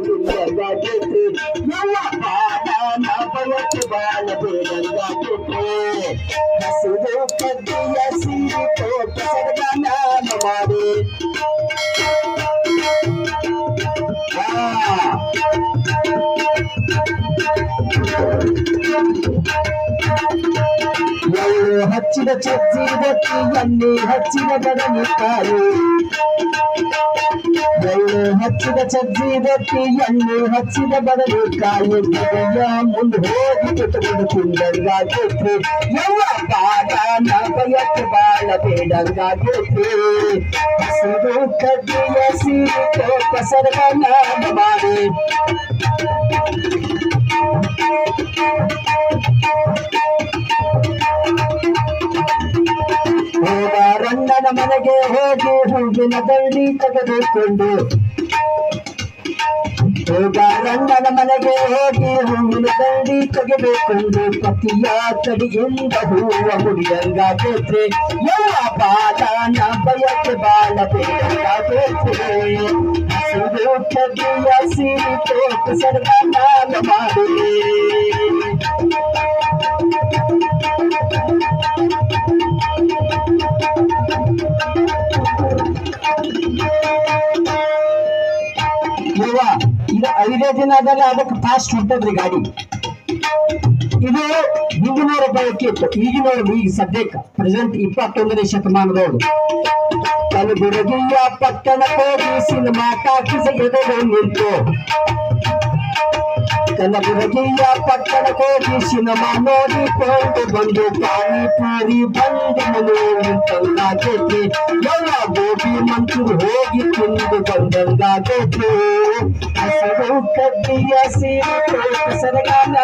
ನಿಲ್ಲಂಗಾಗೈತ್ರಿ ಯವ್ವ ಬಾದಾನ ಬಯಕೆ ಬಾಳ ಬೇಡಂಗಾಗೈತ್ರಿ ಹಸಿರು ಕಡ್ಡಿಯ ಸೀರೆ ತೋಟ ಸರದಾನ ಮಾಡಿ ಎಳ್ಳು ಹಚ್ಚಿದ ಚಜ್ಜಿ ರೊಟ್ಟಿ ಎಣ್ಣೆ ಹಚ್ಚಿದ ಬದನೆಕಾಯಿ ಎಳ್ಳು ಹಚ್ಚಿದ ಚಜ್ಜಿ ರೊಟ್ಟಿ ಎಣ್ಣೆ ಹಚ್ಚಿದ ಬದನೆಕಾಯಿ ಗಿಡಯ ಮುಂದೆ ಹೋಗಿ ಬಿಟ್ಟುಕೊಂಡು ತಿಂದಂಗಾಗೈತ್ರಿ ಯವ್ವ ಬಾದಾನ ಬಯಕೆ ಬಾಳ ಬೇಡಂಗಾಗೈತ್ರಿ ಹಸಿರು ಕಡ್ಡಿಯ ಸೀರೆ ತೋಟ ಸರದಾನ ಮಾಡಿ ರಂಗನ ಮನೆಗೆ ಹೋಗಿ ಹೂವಿನ ದಂಡಿ ತೆಗೆದುಕೊಂಡು ರಂಗನ ಮನೆಗೆ ಹೋಗಿ ಹೂವಿನ ದಂಡಿ ತೆಗೆದುಕೊಂಡು ಪತಿಯ ಕಡೆಯಿಂದ ಹೂವ ಮುಡಿಯಂಗಾಗೈತ್ರಿ ಯವ್ವ ಬಾದಾನ ಬಯಕೆ ಬಾಳ ಬೇಡಂಗಾಗೈತ್ರಿ ಹಸಿರು ಕಡ್ಡಿಯ ಸೀರೆ ತೋಟ ಸರದಾನ ಮಾಡಿ ಇದು 5 ದಿನದಲ್ಲಿ ಅದಕ್ಕೆ ಫಾಸ್ಟ್ ಹುಟ್ಟದ್ರಿ ಗಾಡಿ ಇದು ಹಿಂದಿನ ರೂಪಾಯಿಕ್ಕೆ ಇತ್ತು ಈಗಿನವ್ರು ಈಗ ಸದ್ಯಕ್ಕೆ ಪ್ರೆಸೆಂಟ್ 21ನೇ ಶತಮಾನದವರು ಕಲಬುರಗಿಯ ಪಟ್ಟಣಕ್ಕೆ ಹೋಗಿ ಸಿನಿಮಾ ಟಾಕೀಸ್ ಎದುರು ನಿಂತು ಕಲಬುರಗಿಯ ಪಟ್ಟಣಕ್ಕೆ ಹೋಗಿ ಸಿನಿಮಾ ನೋಡಿಕೊಂಡು ಬಂದು ಪಾನಿಪುರಿ ಬಂದು ನಿಂತಂಗಾಗೈತಿ ಯವ್ವ ಗೋಬಿ ಮಂಚೂರಿ ಹೋಗಿ ತಿಂದು ಬಂದಂಗಾಗೈತಿ ಹಸಿರು ಕಡ್ಡಿಯ ಸೀರೆ ತೋಟ ಸರಗಾನ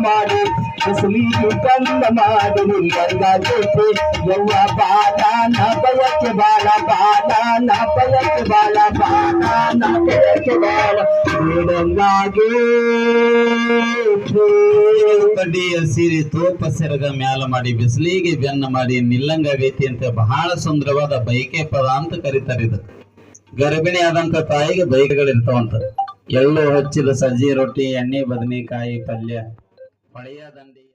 ಮಾಡಿ ಬಿಸಿಲಿಗೆ ಬಂದ ಮಾಡಿ ನಿಲ್ಲಂಗಾಗೈತಿ ಯವ್ವ ಬಾದಾನ ಬಯಕೆ ಬಾಳ ಬಾದಾನ ಬಯಕೆ ಬಾಳ ಬಾದಾನ ಬಯಕೆ ಬಾಳ ಬೇಡಂಗಾಗೈತಿ ಕಡ್ಡಿಯ ಸೀರೆ ತೋಪ ಸೆರಗ ಮ್ಯಾಲ ಮಾಡಿ ಬಿಸಿಲಿಗೆ ಬೆನ್ನ ಮಾಡಿ ನಿಲ್ಲಂಗಾಗೈತಿ ಅಂತ ಬಹಳ ಸುಂದರವಾದ ಬೈಕೆ ಪದ ಅಂತ ಕರೀತಾರೆ. ಇದು ಗರ್ಭಿಣಿ ಆದಂತ ತಾಯಿಗೆ ಬೈಕೆಗಳಿರ್ತಾವಂತ. ಎಳ್ಳು ಹಚ್ಚಿದ ಸಜ್ಜಿ ರೊಟ್ಟಿ ಎಣ್ಣೆ ಬದನೆಕಾಯಿ ಪಲ್ಯ ಹೊಳೆಯ ದಂಡಿ